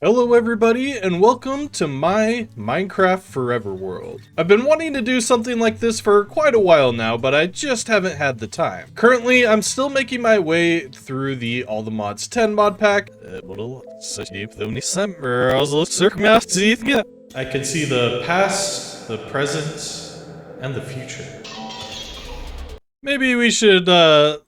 Hello everybody, and welcome to my Minecraft Forever World. I've been wanting to do something like this for quite a while now, but I just haven't had the time. Currently, I'm still making my way through the All the Mods 10 mod pack. I can see the past, the present, and the future. Maybe we should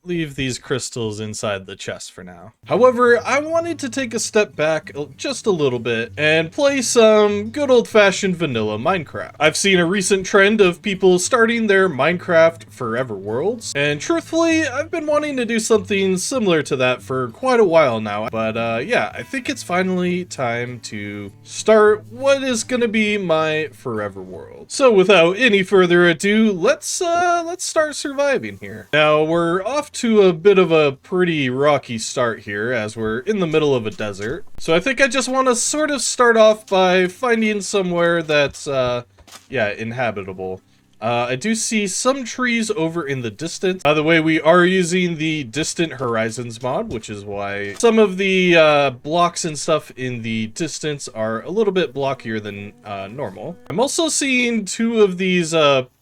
leave these crystals inside the chest for now. However, I wanted to take a step back just a little bit and play some good old-fashioned vanilla Minecraft. I've seen a recent trend of people starting their Minecraft Forever Worlds, and truthfully, I've been wanting to do something similar to that for quite a while now. But yeah, I think it's finally time to start what is gonna be my Forever World. So without any further ado, let's start surviving here. Now, we're off to a bit of a pretty rocky start here as we're in the middle of a desert. So I think I just want to sort of start off by finding somewhere that's, yeah, inhabitable. I do see some trees over in the distance. By the way, we are using the Distant Horizons mod, which is why some of the blocks and stuff in the distance are a little bit blockier than normal. I'm also seeing two of these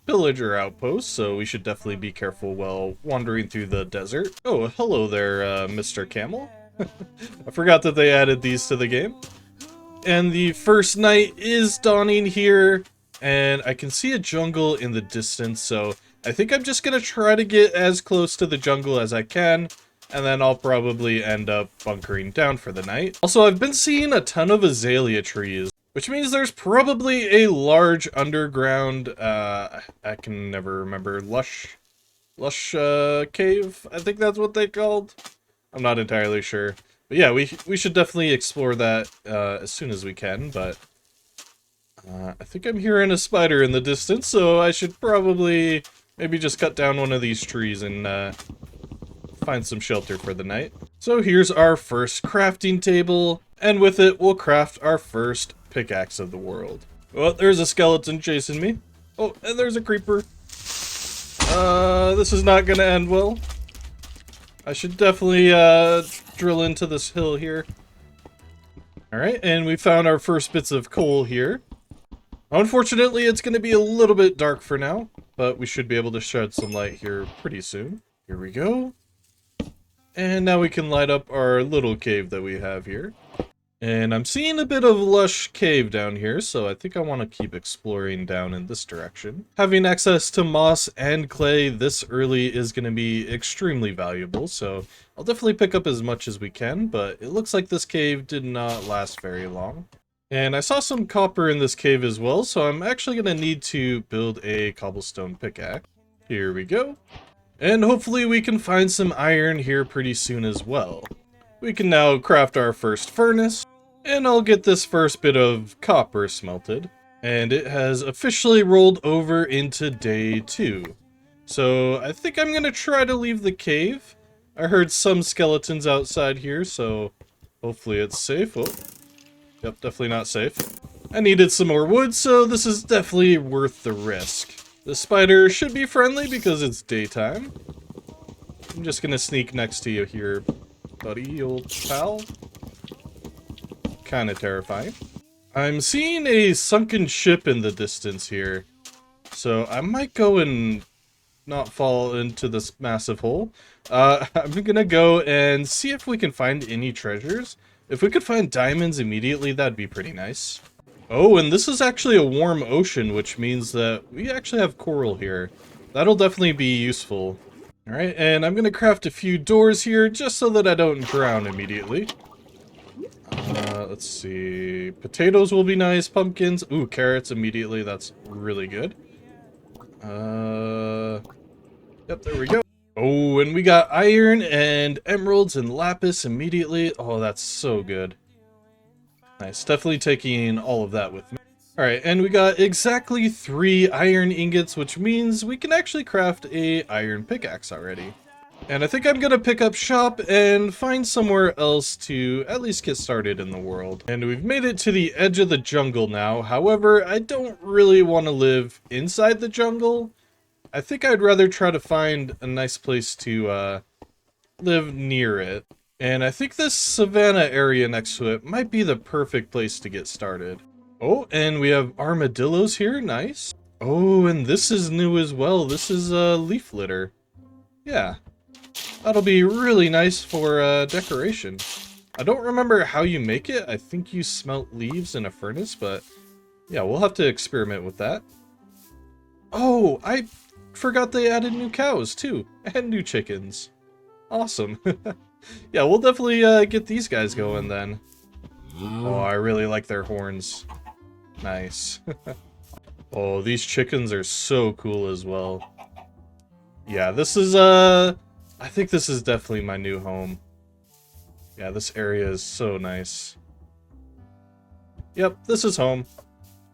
pillager outposts, so we should definitely be careful while wandering through the desert. Oh, hello there, Mr. Camel. I forgot that they added these to the game. And the first night is dawning here, and I can see a jungle in the distance, so I think I'm just gonna try to get as close to the jungle as I can, and then I'll probably end up bunkering down for the night. Also, I've been seeing a ton of azalea trees, which means there's probably a large underground, I can never remember, lush cave? I think that's what they called. I'm not entirely sure. But yeah, we should definitely explore that as soon as we can, but I think I'm hearing a spider in the distance, so I should probably maybe just cut down one of these trees and find some shelter for the night. So here's our first crafting table, and with it we'll craft our first pickaxe of the world. Well, there's a skeleton chasing me. Oh, and there's a creeper. This is not gonna end well. I should definitely drill into this hill here. Alright, and we found our first bits of coal here. Unfortunately, it's gonna be a little bit dark for now, but we should be able to shed some light here pretty soon. Here we go. And now we can light up our little cave that we have here. And I'm seeing a bit of lush cave down here, so I think I want to keep exploring down in this direction. Having access to moss and clay this early is going to be extremely valuable, so I'll definitely pick up as much as we can, but it looks like this cave did not last very long. And I saw some copper in this cave as well, so I'm actually going to need to build a cobblestone pickaxe. Here we go. And hopefully we can find some iron here pretty soon as well. We can now craft our first furnace, and I'll get this first bit of copper smelted. And it has officially rolled over into day 2. So I think I'm gonna try to leave the cave. I heard some skeletons outside here, so hopefully it's safe. Oh, yep, definitely not safe. I needed some more wood, so this is definitely worth the risk. The spider should be friendly because it's daytime. I'm just gonna sneak next to you here, buddy, old pal. Kinda terrifying. I'm seeing a sunken ship in the distance here, so I might go and not fall into this massive hole. I'm gonna go and see if we can find any treasures. If we could find diamonds immediately, that'd be pretty nice. Oh, and this is actually a warm ocean, which means that we actually have coral here. That'll definitely be useful. Alright, and I'm gonna craft a few doors here just so that I don't drown immediately. Let's see. Potatoes will be nice. Pumpkins. Ooh, carrots immediately. That's really good. Yep, there we go. Oh, and we got iron and emeralds and lapis immediately. Oh, that's so good. Nice. Definitely taking all of that with me. Alright, and we got exactly 3 iron ingots, which means we can actually craft a iron pickaxe already. And I think I'm gonna pick up shop and find somewhere else to at least get started in the world. And we've made it to the edge of the jungle now. However, I don't really want to live inside the jungle. I think I'd rather try to find a nice place to live near it. And I think this savanna area next to it might be the perfect place to get started. Oh, and we have armadillos here, nice. Oh, and this is new as well. This is a leaf litter. Yeah, that'll be really nice for decoration. I don't remember how you make it. I think you smelt leaves in a furnace, but yeah, we'll have to experiment with that. Oh, I forgot they added new cows too, and new chickens. Awesome. Yeah, we'll definitely get these guys going then. Oh, I really like their horns. Nice. Oh, these chickens are so cool as well. Yeah, this is, I think this is definitely my new home. Yeah, this area is so nice. Yep, this is home.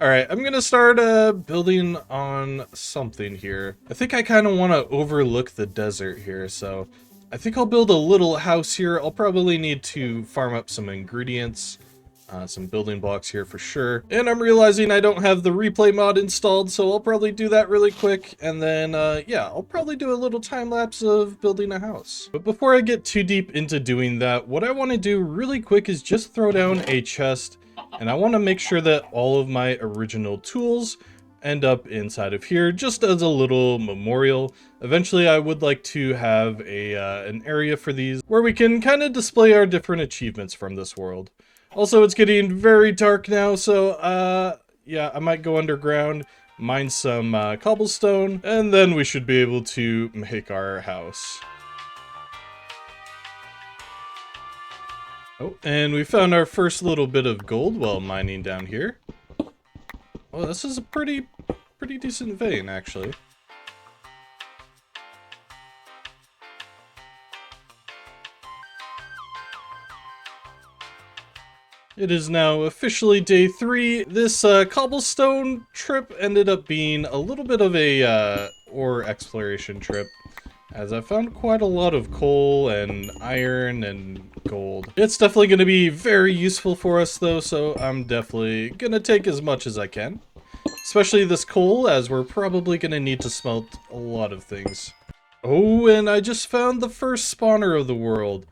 Alright, I'm gonna start building on something here. I think I kind of want to overlook the desert here, so I think I'll build a little house here. I'll probably need to farm up some ingredients, some building blocks here for sure. And I'm realizing I don't have the replay mod installed, so I'll probably do that really quick. And then, yeah, I'll probably do a little time lapse of building a house. But before I get too deep into doing that, what I want to do really quick is just throw down a chest. And I want to make sure that all of my original tools end up inside of here, just as a little memorial. Eventually, I would like to have an area for these where we can kind of display our different achievements from this world. Also, it's getting very dark now, so yeah, I might go underground, mine some cobblestone, and then we should be able to make our house. Oh, and we found our first little bit of gold while mining down here. Oh, this is a pretty decent vein, actually. It is now officially day 3. This cobblestone trip ended up being a little bit of a ore exploration trip, as I found quite a lot of coal and iron and gold. It's definitely going to be very useful for us though, so I'm definitely going to take as much as I can. Especially this coal, as we're probably going to need to smelt a lot of things. Oh, and I just found the first spawner of the world.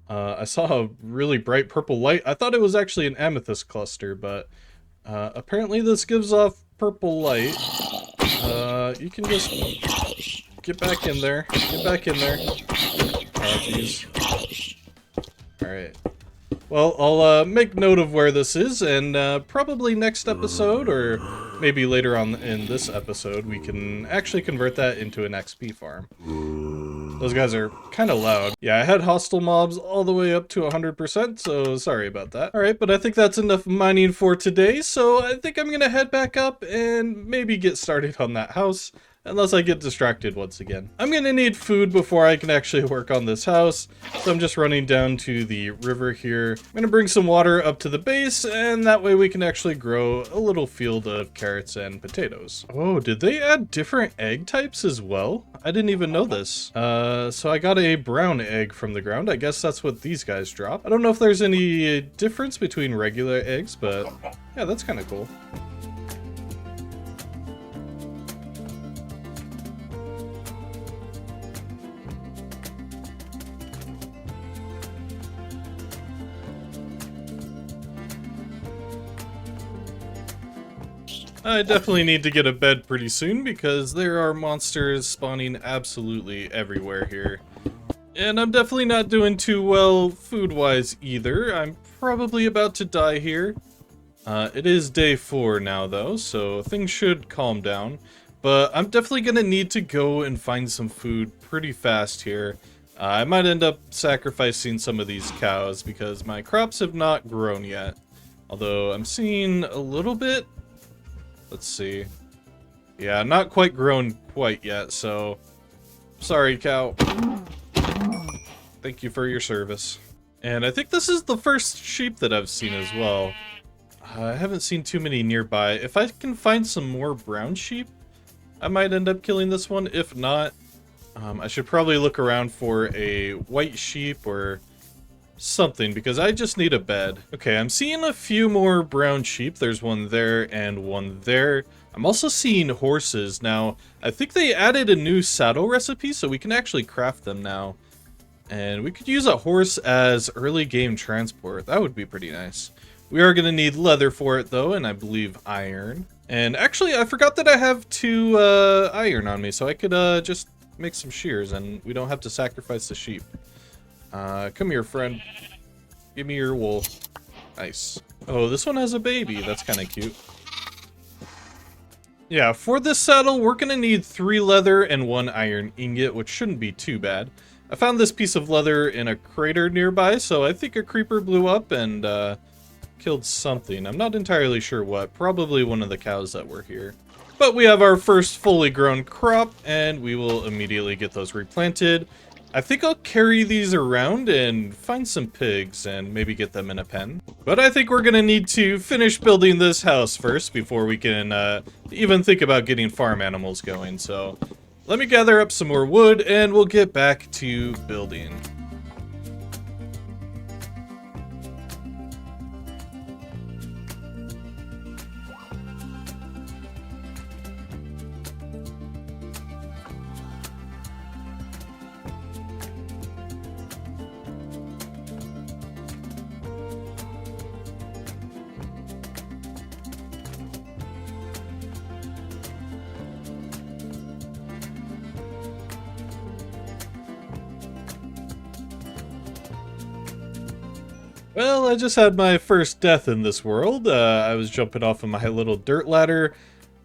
I saw a really bright purple light. I thought it was actually an amethyst cluster, but apparently this gives off purple light. You can just get back in there. Get back in there. Oh, jeez. Alright. Well, I'll make note of where this is, and probably next episode, or maybe later on in this episode, we can actually convert that into an XP farm. Those guys are kind of loud. Yeah, I had hostile mobs all the way up to 100%, so sorry about that. Alright, but I think that's enough mining for today, so I think I'm gonna head back up and maybe get started on that house. Unless I get distracted once again. I'm gonna need food before I can actually work on this house, so I'm just running down to the river here. I'm gonna bring some water up to the base, and that way we can actually grow a little field of carrots and potatoes. Oh, did they add different egg types as well? I didn't even know this. So I got a brown egg from the ground. I guess that's what these guys drop. I don't know if there's any difference between regular eggs, but yeah, that's kind of cool. I definitely need to get a bed pretty soon because there are monsters spawning absolutely everywhere here. And I'm definitely not doing too well food-wise either. I'm probably about to die here. It is day 4 now though, so things should calm down. But I'm definitely gonna need to go and find some food pretty fast here. I might end up sacrificing some of these cows because my crops have not grown yet. Although I'm seeing a little bit. Let's see. Yeah, not quite grown quite yet, so sorry, cow. Thank you for your service. And I think this is the first sheep that I've seen as well. I haven't seen too many nearby. If I can find some more brown sheep, I might end up killing this one. If not, I should probably look around for a white sheep or something, because I just need a bed. Okay, I'm seeing a few more brown sheep. There's one there and one there. I'm also seeing horses. Now, I think they added a new saddle recipe, so we can actually craft them now. And we could use a horse as early game transport. That would be pretty nice. We are going to need leather for it though, and I believe iron. And actually, I forgot that I have 2 iron on me, so I could just make some shears and we don't have to sacrifice the sheep. Come here, friend. Give me your wool. Nice. Oh, this one has a baby. That's kind of cute. Yeah, for this saddle, we're going to need 3 leather and 1 iron ingot, which shouldn't be too bad. I found this piece of leather in a crater nearby, so I think a creeper blew up and killed something. I'm not entirely sure what. Probably one of the cows that were here. But we have our first fully grown crop, and we will immediately get those replanted. I think I'll carry these around and find some pigs and maybe get them in a pen. But I think we're gonna need to finish building this house first before we can even think about getting farm animals going. So let me gather up some more wood and we'll get back to building. Well, I just had my first death in this world. I was jumping off of my little dirt ladder,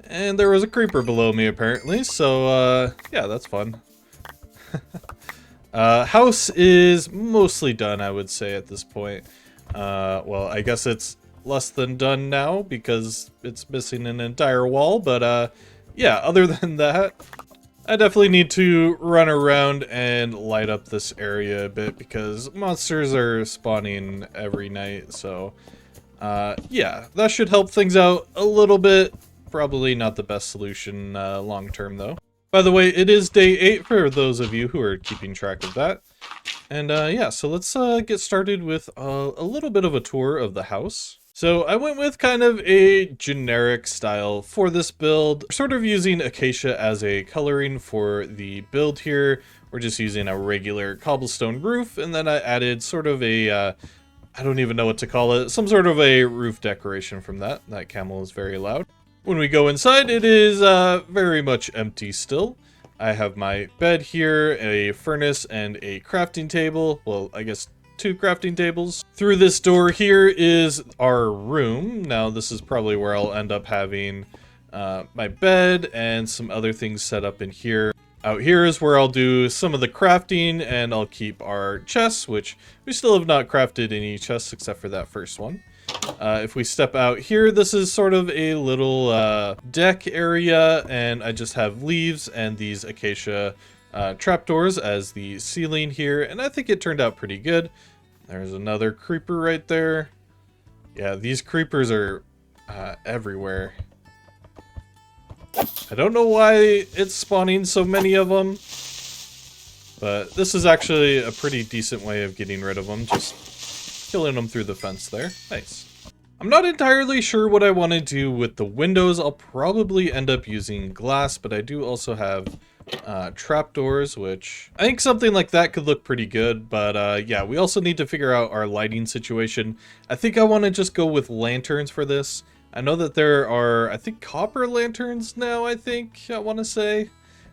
and there was a creeper below me apparently, so yeah, that's fun. House is mostly done, I would say, at this point. Well, I guess it's less than done now because it's missing an entire wall, but yeah, other than that, I definitely need to run around and light up this area a bit because monsters are spawning every night, so yeah, that should help things out a little bit. Probably not the best solution long term though. By the way, it is day 8 for those of you who are keeping track of that. And yeah, so let's get started with a little bit of a tour of the house. So I went with kind of a generic style for this build, sort of using acacia as a coloring for the build here. We're just using a regular cobblestone roof, and then I added sort of a, I don't even know what to call it, some sort of a roof decoration from that. That camel is very loud. When we go inside, it is very much empty still. I have my bed here, a furnace, and a crafting table. Well, I guess 2 crafting tables. Through this door here is our room. Now this is probably where I'll end up having my bed and some other things set up in here. Out here is where I'll do some of the crafting, and I'll keep our chests, which we still have not crafted any chests except for that first one. If we step out here, this is sort of a little deck area, and I just have leaves and these acacia trapdoors as the ceiling here, and I think it turned out pretty good. There's another creeper right there. Yeah, these creepers are everywhere. I don't know why it's spawning so many of them, but this is actually a pretty decent way of getting rid of them, just killing them through the fence there. Nice. I'm not entirely sure what I want to do with the windows. I'll probably end up using glass, but I do also have trapdoors, which I think something like that could look pretty good. But yeah, we also need to figure out our lighting situation. I think I want to just go with lanterns for this. I know that there are, I think, copper lanterns now, I want to say.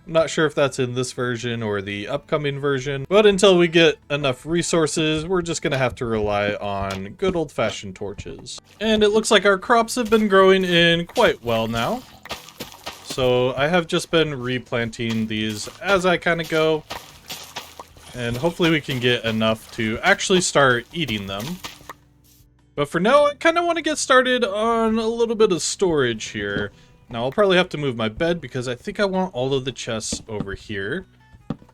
I'm not sure if that's in this version or the upcoming version, but until we get enough resources, we're just gonna have to rely on good old-fashioned torches. And it looks like our crops have been growing in quite well now. So I have just been replanting these as I kind of go, and hopefully we can get enough to actually start eating them. But for now, I kind of want to get started on a little bit of storage here. Now, I'll probably have to move my bed because I think I want all of the chests over here.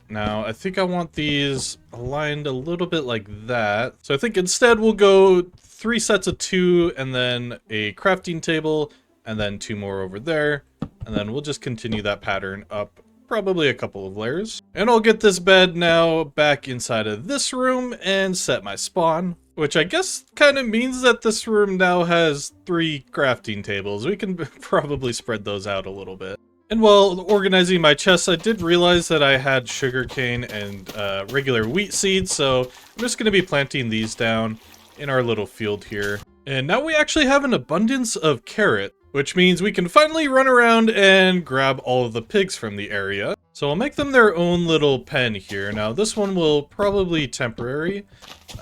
Now, I think I want these aligned a little bit like that. So I think instead we'll go 3 sets of 2 and then a crafting table and then 2 more over there. And then we'll just continue that pattern up probably a couple of layers. And I'll get this bed now back inside of this room and set my spawn. Which I guess kind of means that this room now has 3 crafting tables. We can probably spread those out a little bit. And while organizing my chests, I did realize that I had sugarcane and regular wheat seeds, so I'm just going to be planting these down in our little field here. And now we actually have an abundance of carrot, which means we can finally run around and grab all of the pigs from the area. So I'll make them their own little pen here. Now this one will probably temporary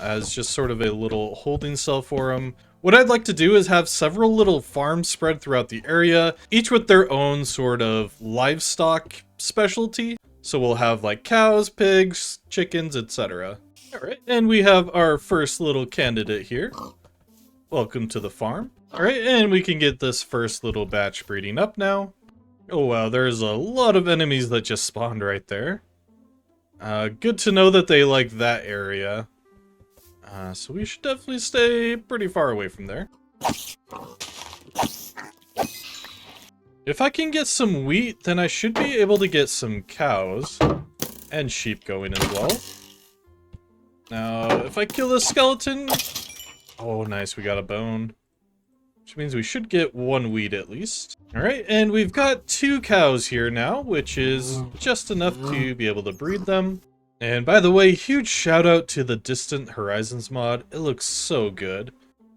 as just sort of a little holding cell for them. What I'd like to do is have several little farms spread throughout the area, each with their own sort of livestock specialty. So we'll have like cows, pigs, chickens, etc. Alright, and we have our first little candidate here. Welcome to the farm. Alright, and we can get this first little batch breeding up now. Oh wow, there's a lot of enemies that just spawned right there. Good to know that they like that area. So we should definitely stay pretty far away from there. If I can get some wheat, then I should be able to get some cows and sheep going as well. Now, if I kill this skeleton... Oh, nice, we got a bone. Which means we should get one wheat at least. Alright, and we've got 2 cows here now, which is just enough to be able to breed them. And by the way, huge shout out to the Distant Horizons mod. It looks so good.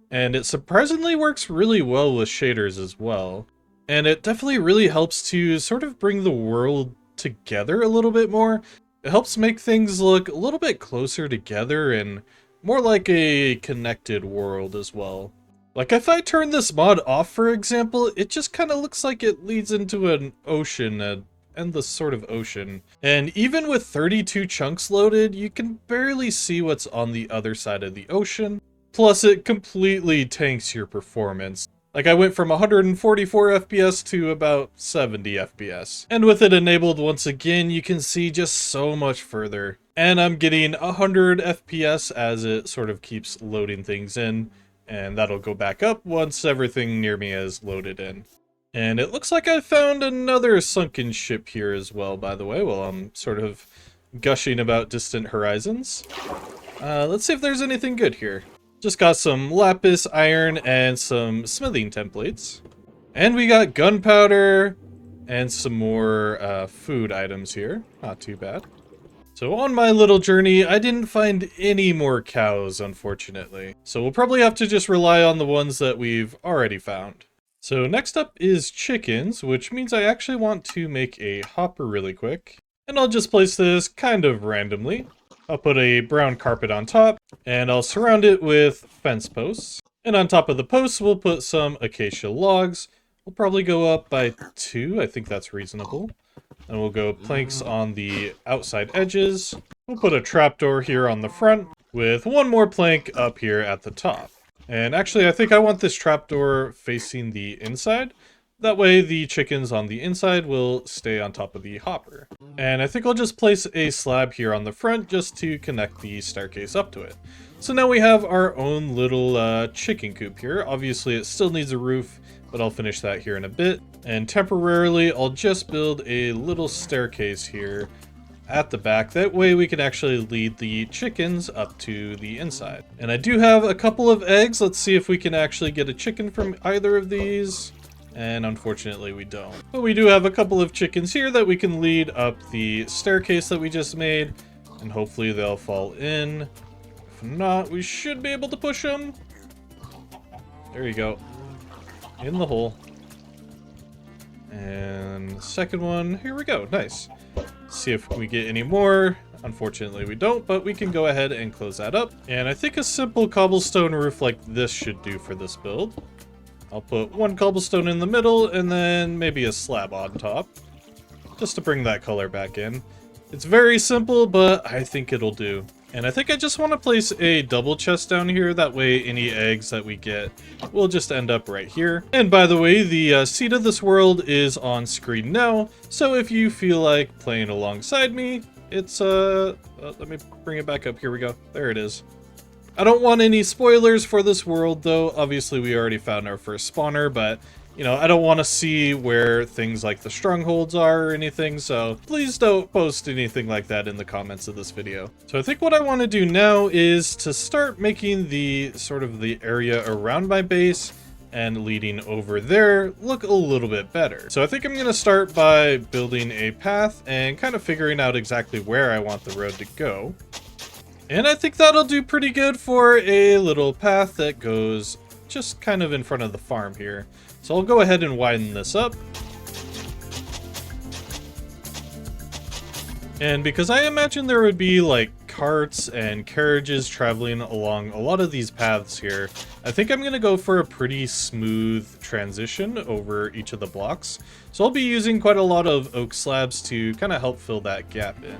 And it surprisingly works really well with shaders as well. And it definitely really helps to sort of bring the world together a little bit more. It helps make things look a little bit closer together and more like a connected world as well. Like if I turn this mod off, for example, it just kind of looks like it leads into an ocean, an endless sort of ocean. And even with 32 chunks loaded, you can barely see what's on the other side of the ocean. Plus, it completely tanks your performance. Like I went from 144 FPS to about 70 FPS. And with it enabled once again, you can see just so much further. And I'm getting 100 FPS as it sort of keeps loading things in. And that'll go back up once everything near me is loaded in. And it looks like I found another sunken ship here as well, by the way, while I'm sort of gushing about Distant Horizons. Let's see if there's anything good here. Just got some lapis, iron, and some smithing templates. And we got gunpowder and some more food items here. Not too bad. So on my little journey, I didn't find any more cows, unfortunately. So we'll probably have to just rely on the ones that we've already found. So next up is chickens, which means I actually want to make a hopper really quick. And I'll just place this kind of randomly. I'll put a brown carpet on top, and I'll surround it with fence posts. And on top of the posts, we'll put some acacia logs. We'll probably go up by 2, I think that's reasonable. And we'll go planks on the outside edges. We'll put a trapdoor here on the front, with one more plank up here at the top. And actually, I think I want this trapdoor facing the inside. That way, the chickens on the inside will stay on top of the hopper. And I think I'll just place a slab here on the front just to connect the staircase up to it. So now we have our own little chicken coop here. Obviously, it still needs a roof, but I'll finish that here in a bit. And temporarily, I'll just build a little staircase here at the back. That way we can actually lead the chickens up to the inside. And I do have a couple of eggs. Let's see if we can actually get a chicken from either of these. And unfortunately we don't. But we do have a couple of chickens here that we can lead up the staircase that we just made. And hopefully they'll fall in. If not, we should be able to push them. There you go. In the hole. And second one, here we go, nice. See if we get any more. Unfortunately we don't, but we can go ahead and close that up. And I think a simple cobblestone roof like this should do for this build. I'll put one cobblestone in the middle and then maybe a slab on top, just to bring that color back in. It's very simple, but I think it'll do. And I think I just want to place a double chest down here. That way any eggs that we get will just end up right here. And by the way, the seed of this world is on screen now. So if you feel like playing alongside me, it's, let me bring it back up. Here we go. There it is. I don't want any spoilers for this world though. Obviously we already found our first spawner, but you know, I don't want to see where things like the strongholds are or anything, so please don't post anything like that in the comments of this video. So I think what I want to do now is to start making the sort of the area around my base and leading over there look a little bit better. So I think I'm going to start by building a path and kind of figuring out exactly where I want the road to go. And I think that'll do pretty good for a little path that goes just kind of in front of the farm here. So I'll go ahead and widen this up. And because I imagine there would be like carts and carriages traveling along a lot of these paths here, I think I'm going to go for a pretty smooth transition over each of the blocks. So I'll be using quite a lot of oak slabs to kind of help fill that gap in.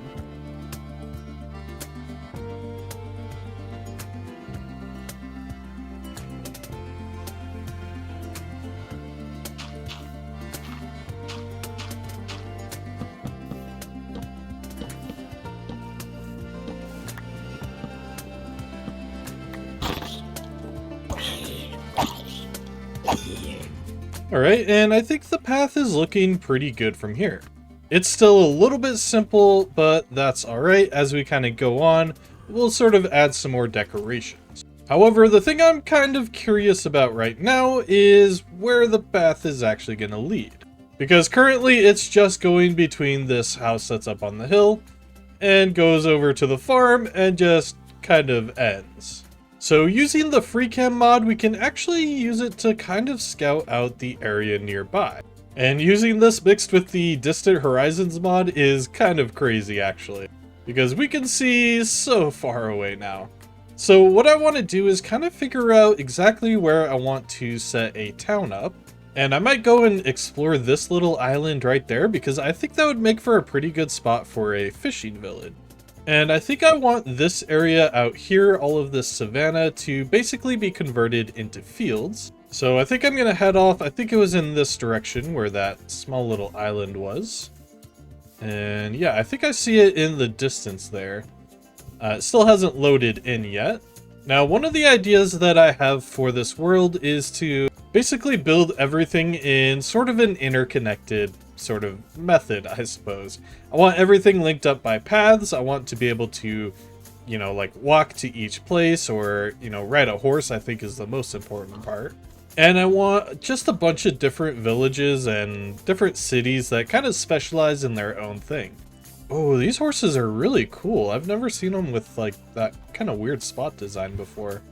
Alright, and I think the path is looking pretty good from here. It's still a little bit simple, but that's alright. As we kind of go on, we'll sort of add some more decorations. However, the thing I'm kind of curious about right now is where the path is actually going to lead. Because currently it's just going between this house that's up on the hill and goes over to the farm and just kind of ends. So using the FreeCam mod, we can actually use it to kind of scout out the area nearby. And using this mixed with the Distant Horizons mod is kind of crazy actually, because we can see so far away now. So what I want to do is kind of figure out exactly where I want to set a town up. And I might go and explore this little island right there, because I think that would make for a pretty good spot for a fishing village. And I think I want this area out here, all of this savanna, to basically be converted into fields. So I think I'm going to head off. I think it was in this direction where that small little island was. And yeah, I think I see it in the distance there. It still hasn't loaded in yet. Now, one of the ideas that I have for this world is to basically build everything in sort of an interconnected sort of method, I suppose. I want everything linked up by paths. I want to be able to, you know, like walk to each place, or, you know, ride a horse, I think is the most important part. And I want just a bunch of different villages and different cities that kind of specialize in their own thing. Oh, these horses are really cool. I've never seen them with like that kind of weird spot design before.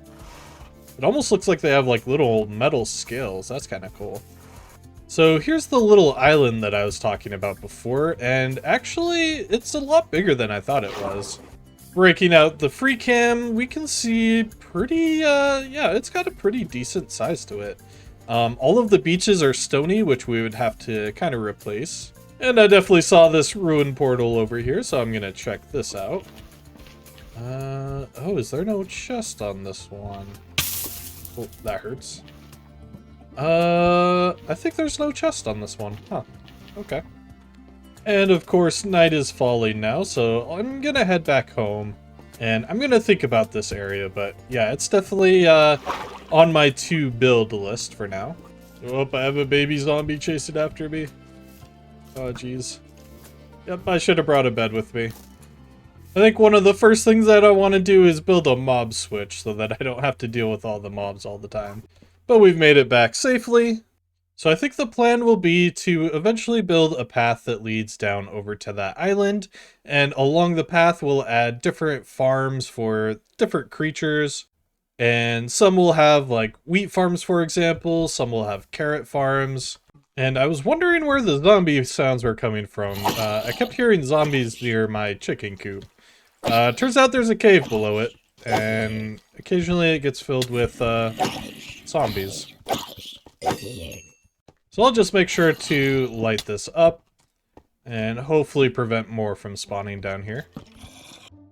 It almost looks like they have like little metal scales. That's kind of cool. So here's the little island that I was talking about before, and actually it's a lot bigger than I thought it was. Breaking out the FreeCam, we can see pretty, yeah, it's got a pretty decent size to it. All of the beaches are stony, which we would have to kind of replace. And I definitely saw this ruined portal over here, so I'm gonna check this out. Oh, is there no chest on this one? Oh, that hurts. I think there's no chest on this one. Huh. Okay. And of course, night is falling now, so I'm gonna head back home. And I'm gonna think about this area, but yeah, it's definitely on my to build list for now. Oh, I have a baby zombie chasing after me. Oh, jeez. Yep, I should have brought a bed with me. I think one of the first things that I want to do is build a mob switch so that I don't have to deal with all the mobs all the time. But we've made it back safely. So I think the plan will be to eventually build a path that leads down over to that island. And along the path, we'll add different farms for different creatures. And some will have like wheat farms, for example. Some will have carrot farms. And I was wondering where the zombie sounds were coming from. I kept hearing zombies near my chicken coop. Turns out there's a cave below it. And occasionally it gets filled with zombies. So I'll just make sure to light this up and hopefully prevent more from spawning down here.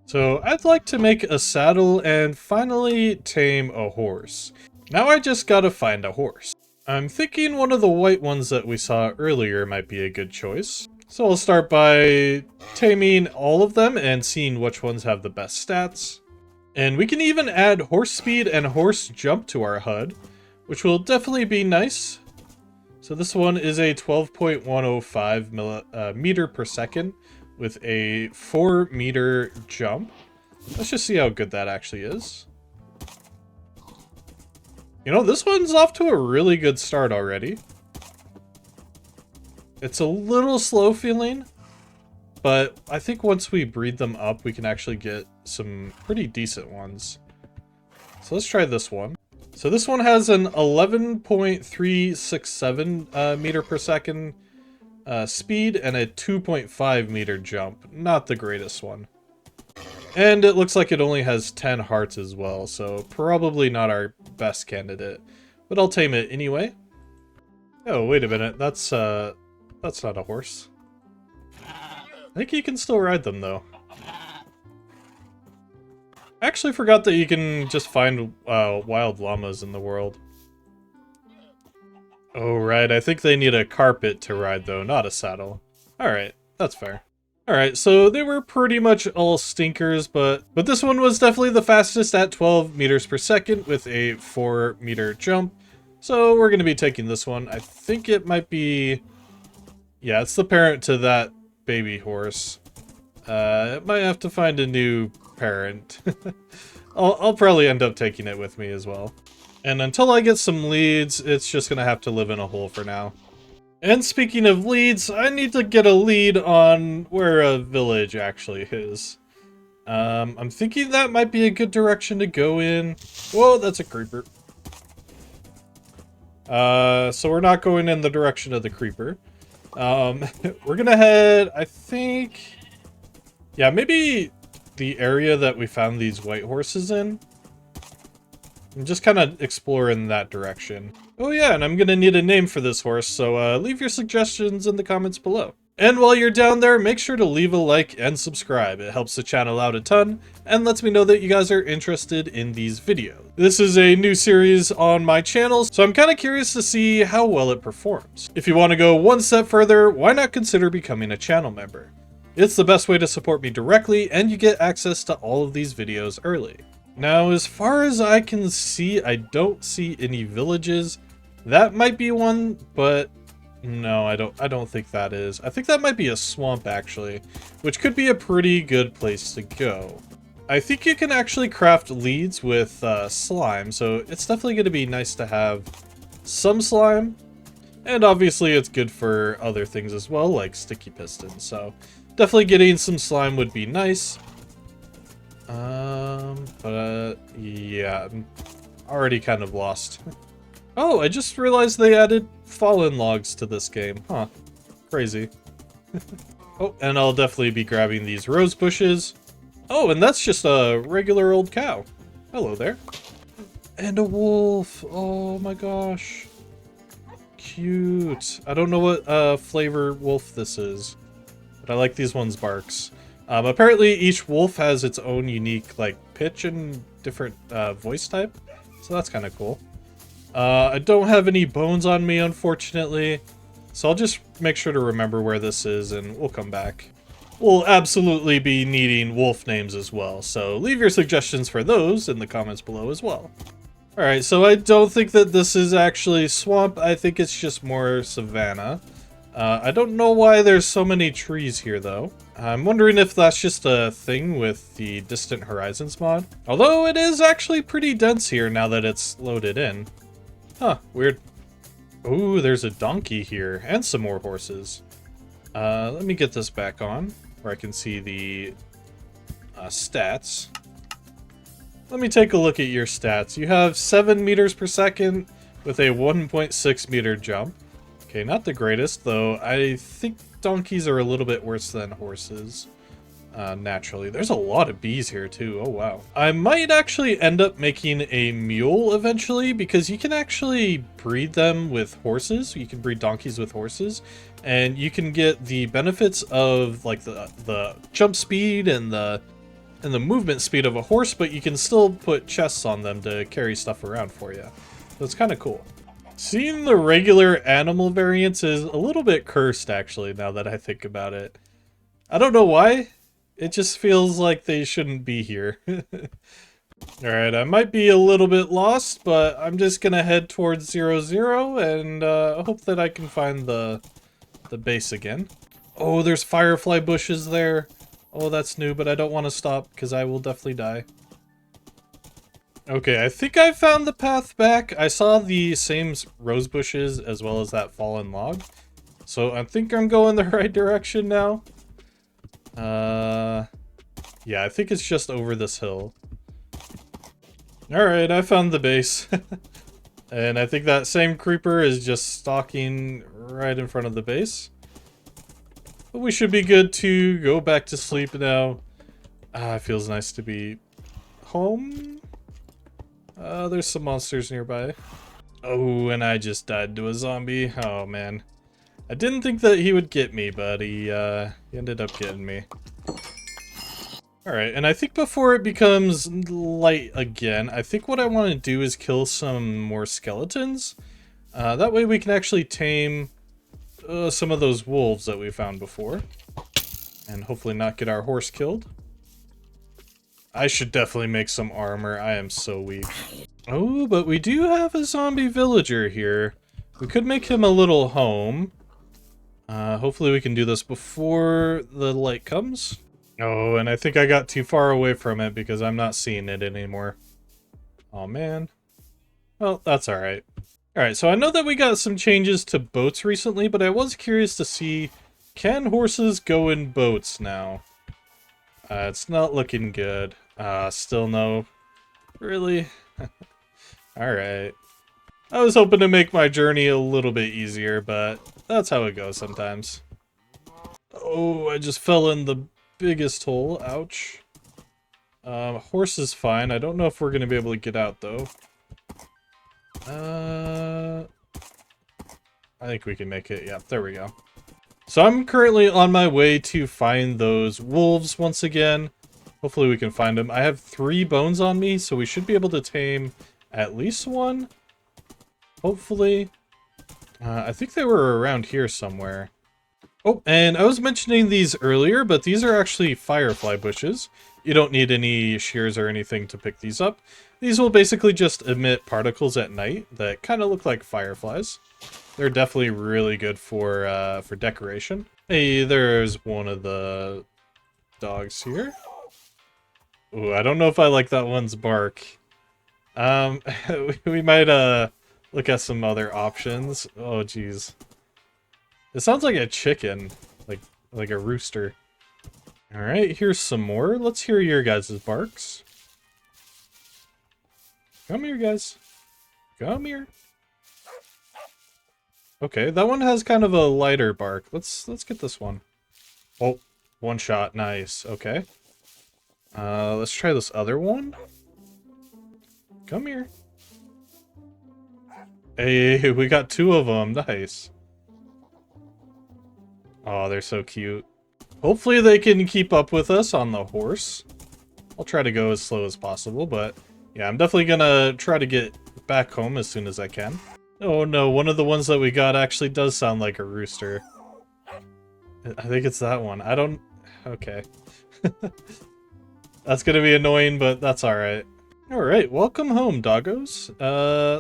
So I'd like to make a saddle and finally tame a horse. Now I just gotta find a horse. I'm thinking one of the white ones that we saw earlier might be a good choice. So I'll start by taming all of them and seeing which ones have the best stats. And we can even add horse speed and horse jump to our HUD, which will definitely be nice. So this one is a 12.105 meter per second with a 4 meter jump. Let's just see how good that actually is. You know, this one's off to a really good start already. It's a little slow feeling, but I think once we breed them up, we can actually get some pretty decent ones. So let's try this one. So this one has an 11.367 meter per second speed and a 2.5 meter jump. Not the greatest one. And it looks like it only has 10 hearts as well, so probably not our best candidate. But I'll tame it anyway. Oh, wait a minute. That's not a horse. I think you can still ride them, though. I actually forgot that you can just find wild llamas in the world. Oh, right. I think they need a carpet to ride, though, not a saddle. Alright, that's fair. Alright, so they were pretty much all stinkers, but this one was definitely the fastest at 12 meters per second with a 4 meter jump. So we're going to be taking this one. I think it might be... Yeah, it's the parent to that baby horse. It might have to find a new parent. I'll probably end up taking it with me as well. And until I get some leads, it's just going to have to live in a hole for now. And speaking of leads, I need to get a lead on where a village actually is. I'm thinking that might be a good direction to go in. Whoa, that's a creeper. So we're not going in the direction of the creeper. We're gonna head, I think... Yeah, maybe the area that we found these white horses in. I'm just kind of exploring that direction. Oh yeah, and I'm gonna need a name for this horse, so leave your suggestions in the comments below. And while you're down there, make sure to leave a like and subscribe. It helps the channel out a ton, and lets me know that you guys are interested in these videos. This is a new series on my channel, so I'm kind of curious to see how well it performs. If you want to go one step further, why not consider becoming a channel member? It's the best way to support me directly, and you get access to all of these videos early. Now, as far as I can see, I don't see any villages. That might be one, but no, I don't think that is. I think that might be a swamp, actually, which could be a pretty good place to go. I think you can actually craft leads with slime, so it's definitely going to be nice to have some slime. And obviously it's good for other things as well, like sticky pistons, so definitely getting some slime would be nice. But yeah, I'm already kind of lost. Oh, I just realized they added fallen logs to this game. Huh. Crazy. Oh, and I'll definitely be grabbing these rose bushes. Oh, and that's just a regular old cow. Hello there. And a wolf. Oh my gosh. Cute. I don't know what flavor wolf this is, but I like these ones' barks. Apparently each wolf has its own unique like pitch and different voice type, so that's kind of cool. I don't have any bones on me, unfortunately, so I'll just make sure to remember where this is and we'll come back. We'll absolutely be needing wolf names as well, so leave your suggestions for those in the comments below as well. Alright, so I don't think that this is actually swamp, I think it's just more savanna. I don't know why there's so many trees here, though. I'm wondering if that's just a thing with the Distant Horizons mod. Although it is actually pretty dense here now that it's loaded in. Huh, weird. Ooh, there's a donkey here, and some more horses. Let me get this back on, where I can see the stats. Let me take a look at your stats. You have 7 meters per second with a 1.6 meter jump. Okay, not the greatest, though. I think donkeys are a little bit worse than horses, naturally. There's a lot of bees here, too. Oh, wow. I might actually end up making a mule eventually, because you can actually breed them with horses. You can breed donkeys with horses, and you can get the benefits of, like, the jump speed and the movement speed of a horse, but you can still put chests on them to carry stuff around for you. So it's kind of cool. Seeing the regular animal variants is a little bit cursed, actually, now that I think about it. I don't know why. It just feels like they shouldn't be here. Alright, I might be a little bit lost, but I'm just gonna head towards 0-0 and hope that I can find the base again. Oh, there's firefly bushes there. Oh, that's new, but I don't want to stop because I will definitely die. Okay, I think I found the path back. I saw the same rose bushes as well as that fallen log. So I think I'm going the right direction now. Yeah, I think it's just over this hill. Alright, I found the base. And I think that same creeper is just stalking right in front of the base. But we should be good to go back to sleep now. It feels nice to be home. There's some monsters nearby. Oh, and I just died to a zombie. Oh, man. I didn't think that he would get me, but he ended up getting me. Alright, and I think before it becomes light again, I think what I want to do is kill some more skeletons. That way we can actually tame some of those wolves that we found before. And hopefully not get our horse killed. I should definitely make some armor. I am so weak. Oh, but we do have a zombie villager here. We could make him a little home. Hopefully we can do this before the light comes. Oh, and I think I got too far away from it because I'm not seeing it anymore. Oh, man. Well, that's alright. Alright, so I know that we got some changes to boats recently, but I was curious to see, can horses go in boats now? It's not looking good. Still no. Really? Alright. I was hoping to make my journey a little bit easier, but that's how it goes sometimes. Oh, I just fell in the biggest hole. Ouch. Horse is fine. I don't know if we're going to be able to get out, though. I think we can make it. Yeah, there we go. So I'm currently on my way to find those wolves once again. Hopefully we can find them. I have 3 bones on me, so we should be able to tame at least one. Hopefully. I think they were around here somewhere. Oh, and I was mentioning these earlier, but these are actually firefly bushes. You don't need any shears or anything to pick these up. These will basically just emit particles at night that kind of look like fireflies. They're definitely really good for decoration. Hey, there's one of the dogs here. Ooh, I don't know if I like that one's bark. We might look at some other options. Oh, geez. It sounds like a chicken, like a rooster. All right, here's some more. Let's hear your guys' barks. Come here, guys. Come here. Okay, that one has kind of a lighter bark. Let's get this one. Oh, one shot. Nice. Okay. Let's try this other one. Come here. Hey, we got 2 of them. Nice. Oh, they're so cute. Hopefully they can keep up with us on the horse. I'll try to go as slow as possible, but yeah, I'm definitely gonna try to get back home as soon as I can. Oh no, one of the ones that we got actually does sound like a rooster. I think it's that one. I don't... Okay. That's gonna be annoying, but that's alright. Alright, welcome home, doggos.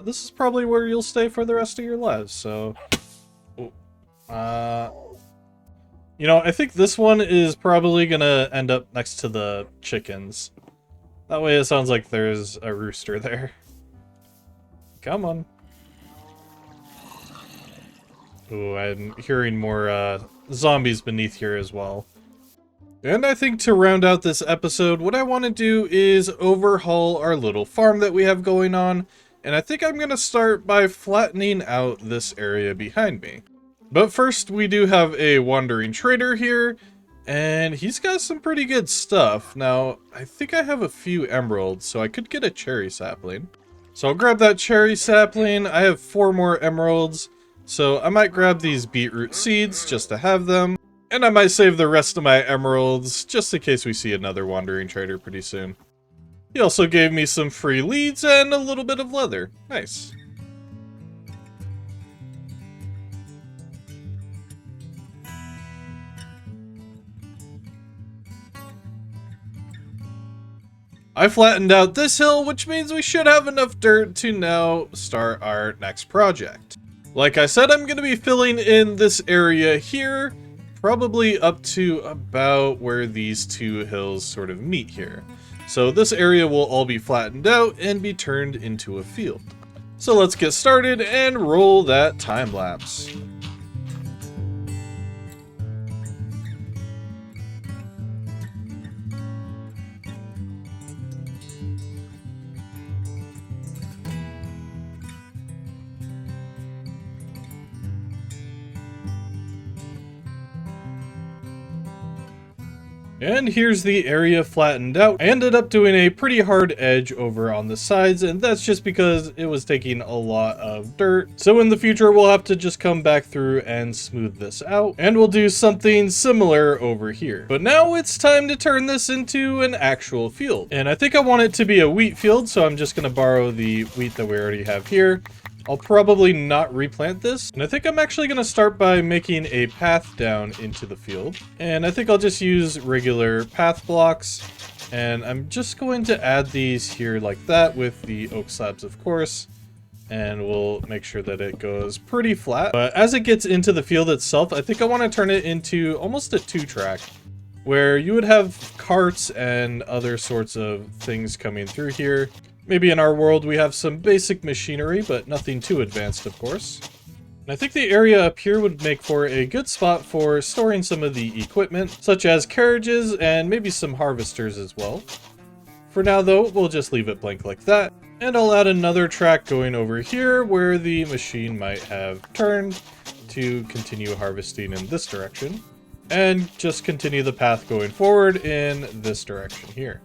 This is probably where you'll stay for the rest of your lives, so... You know, I think this one is probably gonna end up next to the chickens. That way it sounds like there's a rooster there. Come on. Ooh, I'm hearing more zombies beneath here as well. And I think to round out this episode, what I want to do is overhaul our little farm that we have going on. And I think I'm going to start by flattening out this area behind me. But first, we do have a wandering trader here, and he's got some pretty good stuff. Now, I think I have a few emeralds, so I could get a cherry sapling. So I'll grab that cherry sapling. I have 4 more emeralds, so I might grab these beetroot seeds just to have them. And I might save the rest of my emeralds just in case we see another wandering trader pretty soon. He also gave me some free leads and a little bit of leather. Nice. I flattened out this hill, which means we should have enough dirt to now start our next project. Like I said, I'm going to be filling in this area here, probably up to about where these 2 hills sort of meet here. So this area will all be flattened out and be turned into a field. So let's get started and roll that time lapse. And here's the area flattened out. I ended up doing a pretty hard edge over on the sides, and that's just because it was taking a lot of dirt. So in the future, we'll have to just come back through and smooth this out, and we'll do something similar over here. But now it's time to turn this into an actual field. And I think I want it to be a wheat field, so I'm just gonna borrow the wheat that we already have here. I'll probably not replant this, and I think I'm actually going to start by making a path down into the field. And I think I'll just use regular path blocks, and I'm just going to add these here like that with the oak slabs, of course, and we'll make sure that it goes pretty flat. But as it gets into the field itself, I think I want to turn it into almost a 2-track, where you would have carts and other sorts of things coming through here. Maybe in our world we have some basic machinery, but nothing too advanced, of course. And I think the area up here would make for a good spot for storing some of the equipment, such as carriages and maybe some harvesters as well. For now though, we'll just leave it blank like that. And I'll add another track going over here where the machine might have turned to continue harvesting in this direction. And just continue the path going forward in this direction here.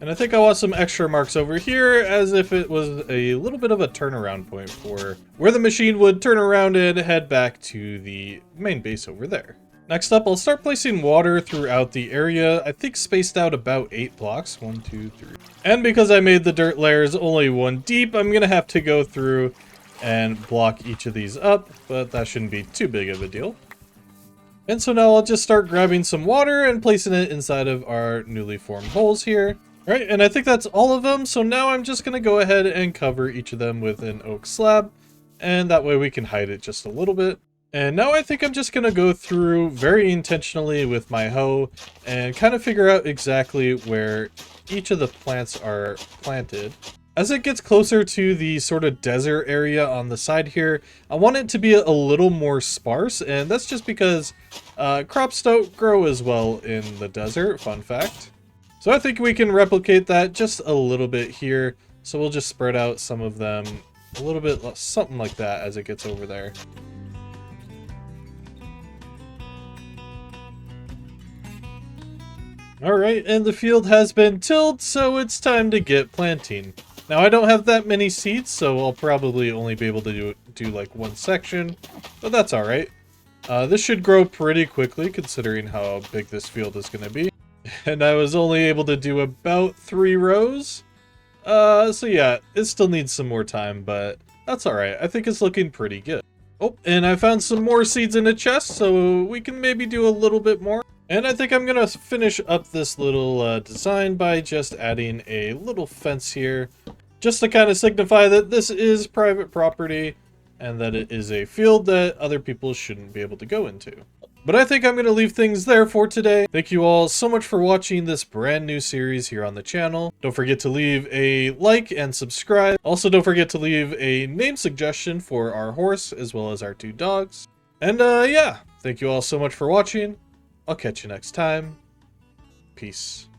And I think I want some extra marks over here as if it was a little bit of a turnaround point for where the machine would turn around and head back to the main base over there. Next up, I'll start placing water throughout the area, I think spaced out about 8 blocks, 1, 2, 3. And because I made the dirt layers only 1 deep, I'm gonna have to go through and block each of these up, but that shouldn't be too big of a deal. And so now I'll just start grabbing some water and placing it inside of our newly formed holes here. Alright, and I think that's all of them, so now I'm just going to go ahead and cover each of them with an oak slab, and that way we can hide it just a little bit. And now I think I'm just going to go through very intentionally with my hoe and kind of figure out exactly where each of the plants are planted. As it gets closer to the sort of desert area on the side here, I want it to be a little more sparse, and that's just because crops don't grow as well in the desert, fun fact. So I think we can replicate that just a little bit here. So we'll just spread out some of them a little bit, something like that as it gets over there. Alright, and the field has been tilled, so it's time to get planting. Now I don't have that many seeds, so I'll probably only be able to do like 1 section, but that's alright. This should grow pretty quickly considering how big this field is going to be. And I was only able to do about 3 rows. So yeah, it still needs some more time, but that's alright. I think it's looking pretty good. Oh, and I found some more seeds in a chest, so we can maybe do a little bit more. And I think I'm gonna finish up this little design by just adding a little fence here, just to kind of signify that this is private property and that it is a field that other people shouldn't be able to go into. But I think I'm going to leave things there for today. Thank you all so much for watching this brand new series here on the channel. Don't forget to leave a like and subscribe. Also, don't forget to leave a name suggestion for our horse as well as our 2 dogs. And yeah, thank you all so much for watching. I'll catch you next time. Peace.